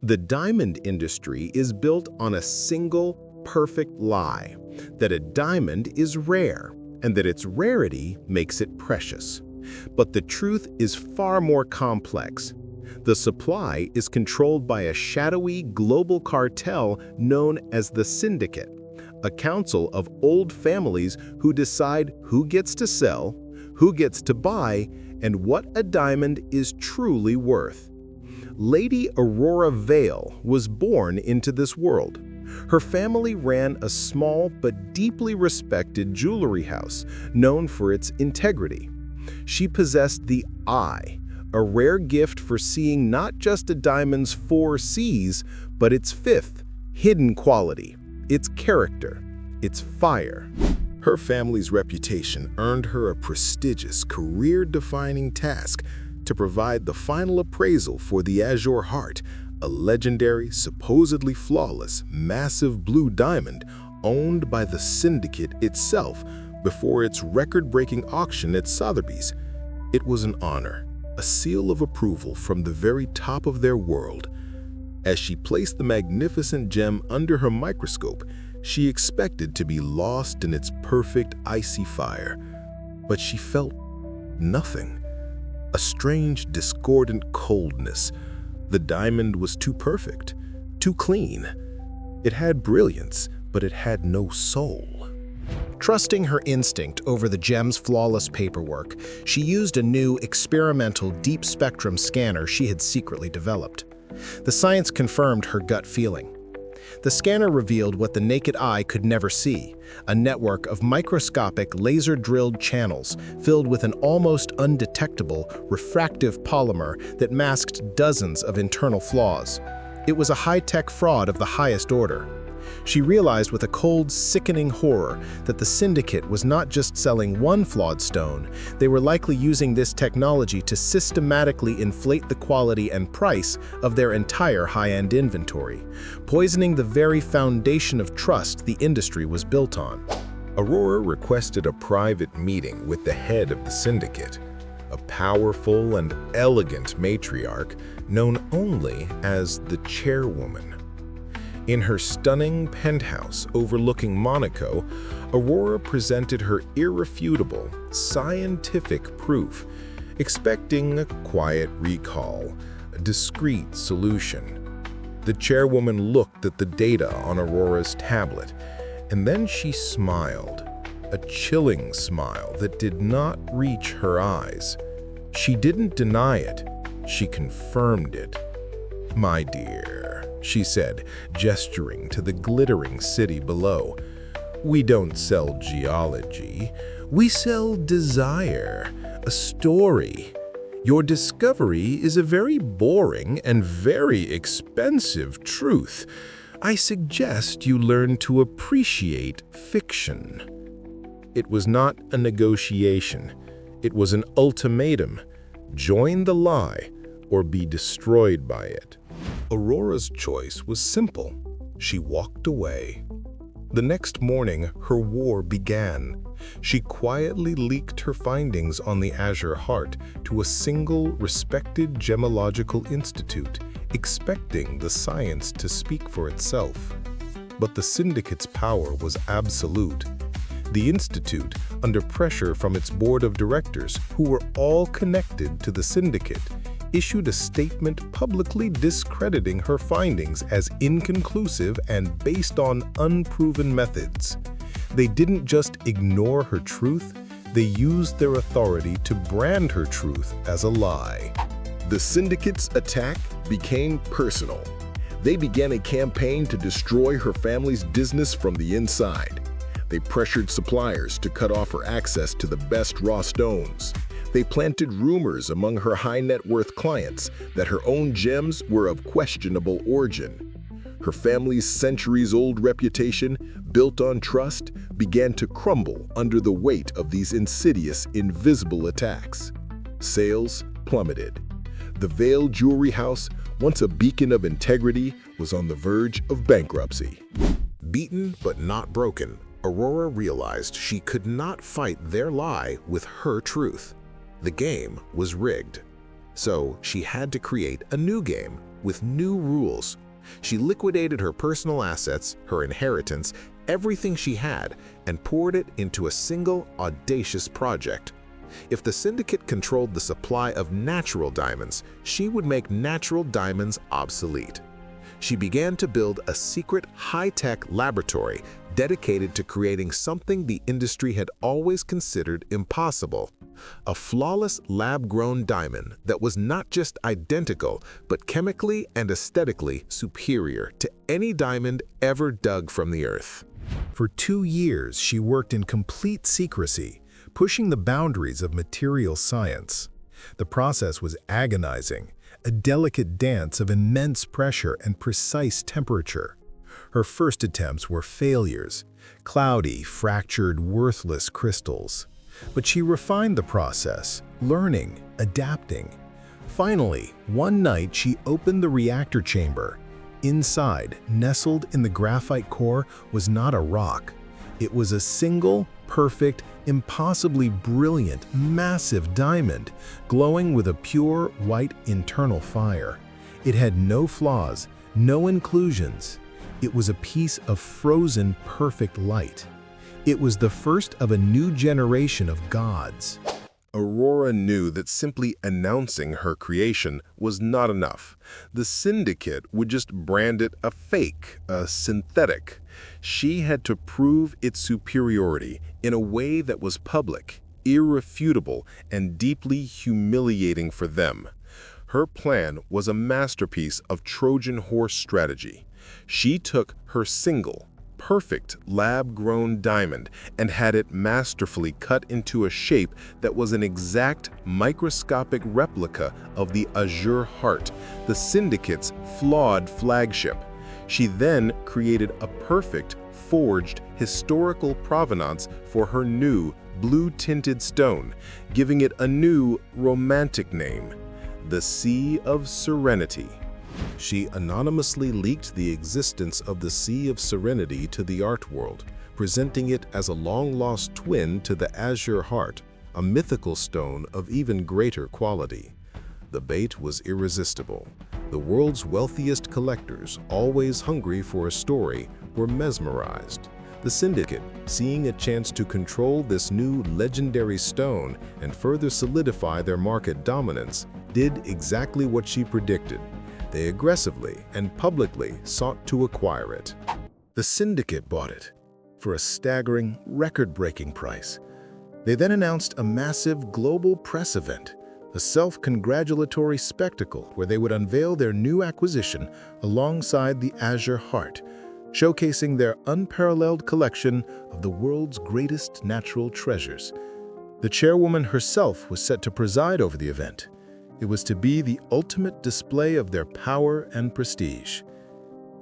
The diamond industry is built on a single, perfect lie, that a diamond is rare, and that its rarity makes it precious. But the truth is far more complex. The supply is controlled by a shadowy global cartel known as the Syndicate, a council of old families who decide who gets to sell, who gets to buy, and what a diamond is truly worth. Lady Aurora Vale was born into this world. Her family ran a small but deeply respected jewelry house known for its integrity. She possessed the eye, a rare gift for seeing not just a diamond's 4 C's, but its 5th, hidden quality, its character, its fire. Her family's reputation earned her a prestigious, career-defining task to provide the final appraisal for the Azure Heart, a legendary, supposedly flawless, massive blue diamond owned by the Syndicate itself before its record-breaking auction at Sotheby's. It was an honor, a seal of approval from the very top of their world. As she placed the magnificent gem under her microscope, she expected to be lost in its perfect icy fire. But she felt nothing. A strange, discordant coldness. The diamond was too perfect, too clean. It had brilliance, but it had no soul. Trusting her instinct over the gem's flawless paperwork, she used a new experimental deep spectrum scanner she had secretly developed. The science confirmed her gut feeling. The scanner revealed what the naked eye could never see, a network of microscopic laser-drilled channels filled with an almost undetectable refractive polymer that masked dozens of internal flaws. It was a high-tech fraud of the highest order. She realized with a cold, sickening horror that the Syndicate was not just selling one flawed stone, they were likely using this technology to systematically inflate the quality and price of their entire high-end inventory, poisoning the very foundation of trust the industry was built on. Aurora requested a private meeting with the head of the Syndicate, a powerful and elegant matriarch known only as the Chairwoman. In her stunning penthouse overlooking Monaco, Aurora presented her irrefutable, scientific proof, expecting a quiet recall, a discreet solution. The chairwoman looked at the data on Aurora's tablet, and then she smiled, a chilling smile that did not reach her eyes. She didn't deny it, she confirmed it. "My dear," she said, gesturing to the glittering city below, "we don't sell geology. We sell desire, a story. Your discovery is a very boring and very expensive truth. I suggest you learn to appreciate fiction." It was not a negotiation. It was an ultimatum. Join the lie or be destroyed by it. Aurora's choice was simple. She walked away. The next morning, her war began. She quietly leaked her findings on the Azure Heart to a single, respected gemological institute, expecting the science to speak for itself. But the Syndicate's power was absolute. The institute, under pressure from its board of directors, who were all connected to the Syndicate, issued a statement publicly discrediting her findings as inconclusive and based on unproven methods. They didn't just ignore her truth, they used their authority to brand her truth as a lie. The Syndicate's attack became personal. They began a campaign to destroy her family's business from the inside. They pressured suppliers to cut off her access to the best raw stones. They planted rumors among her high-net-worth clients that her own gems were of questionable origin. Her family's centuries-old reputation, built on trust, began to crumble under the weight of these insidious, invisible attacks. Sales plummeted. The Vale Jewelry House, once a beacon of integrity, was on the verge of bankruptcy. Beaten but not broken, Aurora realized she could not fight their lie with her truth. The game was rigged. So she had to create a new game, with new rules. She liquidated her personal assets, her inheritance, everything she had, and poured it into a single, audacious project. If the syndicate controlled the supply of natural diamonds, she would make natural diamonds obsolete. She began to build a secret, high-tech laboratory dedicated to creating something the industry had always considered impossible: a flawless lab-grown diamond that was not just identical, but chemically and aesthetically superior to any diamond ever dug from the earth. For 2 years, she worked in complete secrecy, pushing the boundaries of material science. The process was agonizing, a delicate dance of immense pressure and precise temperature. Her first attempts were failures, cloudy, fractured, worthless crystals. But she refined the process, learning, adapting. Finally, one night she opened the reactor chamber. Inside, nestled in the graphite core, was not a rock. It was a single, perfect, impossibly brilliant, massive diamond, glowing with a pure, white internal fire. It had no flaws, no inclusions. It was a piece of frozen, perfect light. It was the first of a new generation of gods. Aurora knew that simply announcing her creation was not enough. The syndicate would just brand it a fake, a synthetic. She had to prove its superiority in a way that was public, irrefutable, and deeply humiliating for them. Her plan was a masterpiece of Trojan horse strategy. She took her single, perfect lab-grown diamond and had it masterfully cut into a shape that was an exact microscopic replica of the Azure Heart, the syndicate's flawed flagship. She then created a perfect, forged, historical provenance for her new, blue-tinted stone, giving it a new, romantic name: the Sea of Serenity. She anonymously leaked the existence of the Sea of Serenity to the art world, presenting it as a long-lost twin to the Azure Heart, a mythical stone of even greater quality. The bait was irresistible. The world's wealthiest collectors, always hungry for a story, were mesmerized. The syndicate, seeing a chance to control this new legendary stone and further solidify their market dominance, did exactly what she predicted. They aggressively and publicly sought to acquire it. The syndicate bought it for a staggering, record-breaking price. They then announced a massive global press event, a self-congratulatory spectacle where they would unveil their new acquisition alongside the Azure Heart, showcasing their unparalleled collection of the world's greatest natural treasures. The chairwoman herself was set to preside over the event. It was to be the ultimate display of their power and prestige.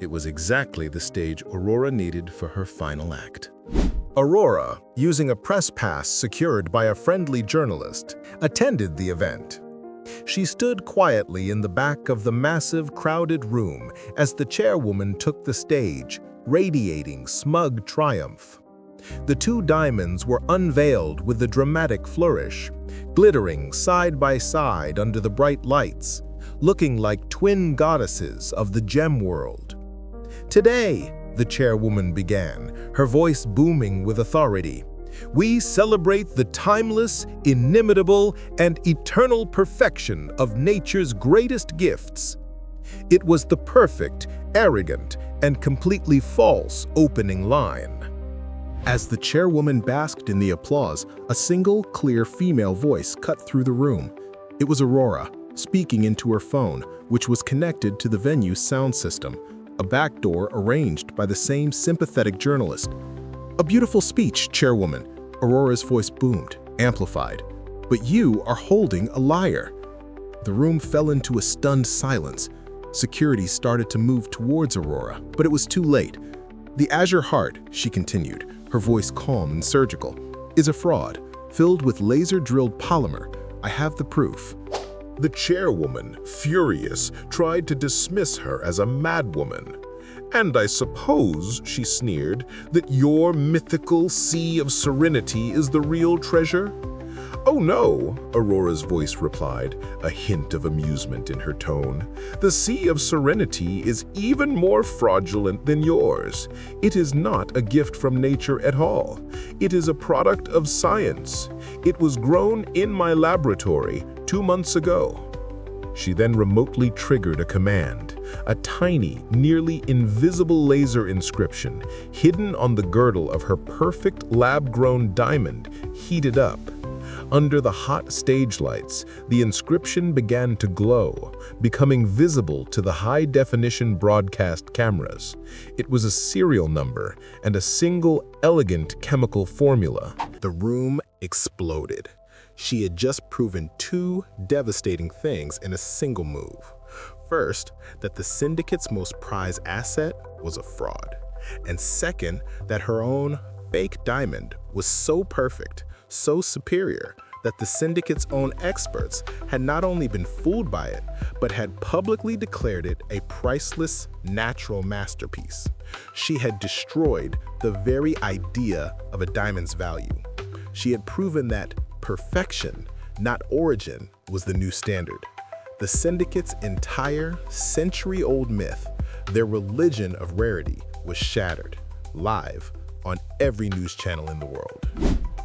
It was exactly the stage Aurora needed for her final act. Aurora, using a press pass secured by a friendly journalist, attended the event. She stood quietly in the back of the massive, crowded room as the chairwoman took the stage, radiating smug triumph. The two diamonds were unveiled with a dramatic flourish, glittering side by side under the bright lights, looking like twin goddesses of the gem world. "Today," the chairwoman began, her voice booming with authority, "we celebrate the timeless, inimitable, and eternal perfection of nature's greatest gifts." It was the perfect, arrogant, and completely false opening line. As the chairwoman basked in the applause, a single, clear female voice cut through the room. It was Aurora, speaking into her phone, which was connected to the venue's sound system, a backdoor arranged by the same sympathetic journalist. "A beautiful speech, chairwoman," Aurora's voice boomed, amplified. "But you are holding a liar." The room fell into a stunned silence. Security started to move towards Aurora, but it was too late. "The Azure Heart," she continued, her voice calm and surgical, "is a fraud, filled with laser-drilled polymer. I have the proof." The chairwoman, furious, tried to dismiss her as a madwoman. "And I suppose," she sneered, "that your mythical Sea of Serenity is the real treasure? "Oh no," Aurora's voice replied, a hint of amusement in her tone. "The Sea of Serenity is even more fraudulent than yours. It is not a gift from nature at all. It is a product of science. It was grown in my laboratory 2 months ago." She then remotely triggered a command. A tiny, nearly invisible laser inscription, hidden on the girdle of her perfect lab-grown diamond, heated up. Under the hot stage lights, the inscription began to glow, becoming visible to the high-definition broadcast cameras. It was a serial number and a single elegant chemical formula. The room exploded. She had just proven 2 devastating things in a single move. First, that the syndicate's most prized asset was a fraud. And second, that her own fake diamond was so perfect, so superior, that the syndicate's own experts had not only been fooled by it, but had publicly declared it a priceless natural masterpiece. She had destroyed the very idea of a diamond's value. She had proven that perfection, not origin, was the new standard. The syndicate's entire century-old myth, their religion of rarity, was shattered, live, on every news channel in the world.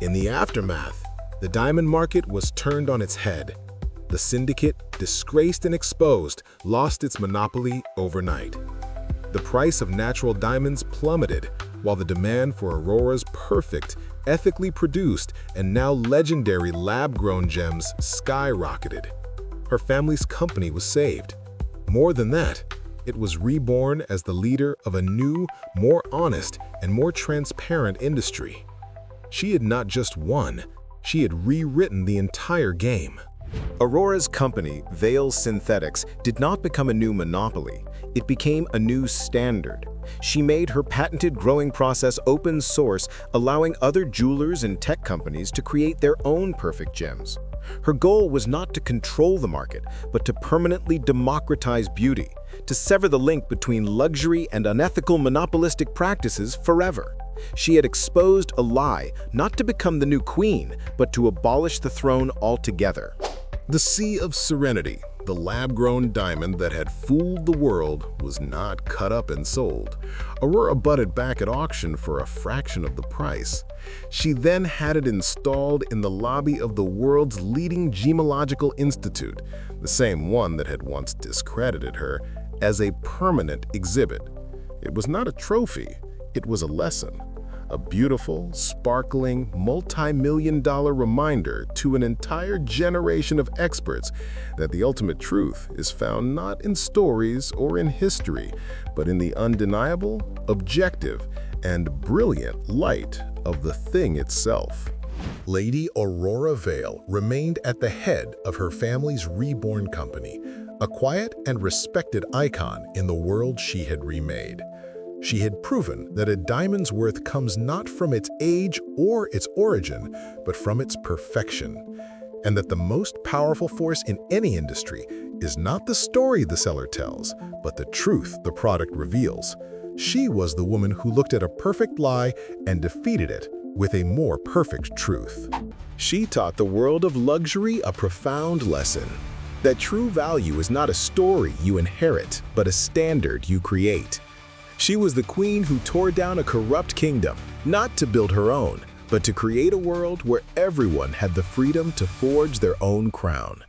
In the aftermath, the diamond market was turned on its head. The syndicate, disgraced and exposed, lost its monopoly overnight. The price of natural diamonds plummeted, while the demand for Aurora's perfect, ethically produced, and now legendary lab-grown gems skyrocketed. Her family's company was saved. More than that, it was reborn as the leader of a new, more honest, and more transparent industry. She had not just won, she had rewritten the entire game. Aurora's company, Vale Synthetics, did not become a new monopoly. It became a new standard. She made her patented growing process open source, allowing other jewelers and tech companies to create their own perfect gems. Her goal was not to control the market, but to permanently democratize beauty, to sever the link between luxury and unethical monopolistic practices forever. She had exposed a lie, not to become the new queen, but to abolish the throne altogether. The Sea of Serenity, the lab-grown diamond that had fooled the world, was not cut up and sold. Aurora bought it back at auction for a fraction of the price. She then had it installed in the lobby of the world's leading gemological institute, the same one that had once discredited her, as a permanent exhibit. It was not a trophy, it was a lesson. A beautiful, sparkling, multi-million-dollar reminder to an entire generation of experts that the ultimate truth is found not in stories or in history, but in the undeniable, objective, and brilliant light of the thing itself. Lady Aurora Vale remained at the head of her family's reborn company, a quiet and respected icon in the world she had remade. She had proven that a diamond's worth comes not from its age or its origin, but from its perfection, and that the most powerful force in any industry is not the story the seller tells, but the truth the product reveals. She was the woman who looked at a perfect lie and defeated it with a more perfect truth. She taught the world of luxury a profound lesson, that true value is not a story you inherit, but a standard you create. She was the queen who tore down a corrupt kingdom, not to build her own, but to create a world where everyone had the freedom to forge their own crown.